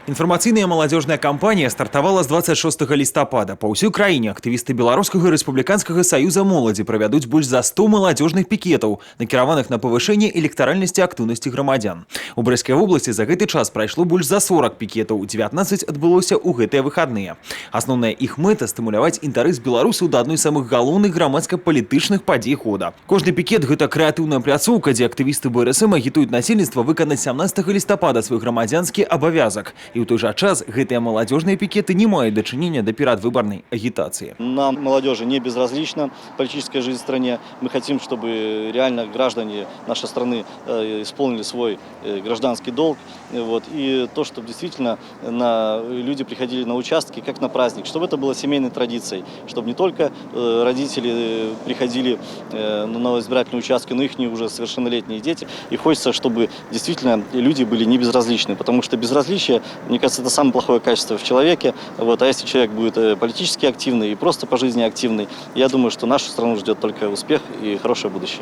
Інфармацыйная маладзёжная кампанія стартавала з 26 лістапада. Па ўсёй краіне актывісты Беларускага рэспубліканскага саюза моладзі правядуць больш за 100 маладзёжных пікетаў, накіраваных на павышэнне электаральнасці актыўнасці грамадзян. У Брэсцкай вобласці за гэты час прайшло больш за 40 пікетаў, 19 адбылося ў гэтыя выхадныя. Асноўная іх мэта – стымуляваць інтарэс беларусаў да адной з самых галоўных грамадска-палітычных падзей года. Кожны пікет – гэта крэатыўная пляцоўка, дзе актывісты БРСМ агітуюць насельніцтва выканаць 17 лістапада свой грамадзянскі абавязак. І ў той жа час гэтыя маладзёжныя пікеты не маюць дачынення да перадвыбарнай агітацыі. Нам, молодежи, не безразлична политическая жизнь в стране. Мы хотим, чтобы реально граждане нашей страны исполнили свой гражданский долг. И то, чтобы действительно люди приходили на участки, как на праздник, чтобы это было семейной традицией, чтобы не только родители приходили на избирательные участки, но и их уже совершеннолетние дети. И хочется, чтобы действительно люди были не безразличны, потому что безразличие, мне кажется, это самое плохое качество в человеке. А если человек будет политически активный и просто по жизни активный, я думаю, что нашу страну ждет только успех и хорошее будущее.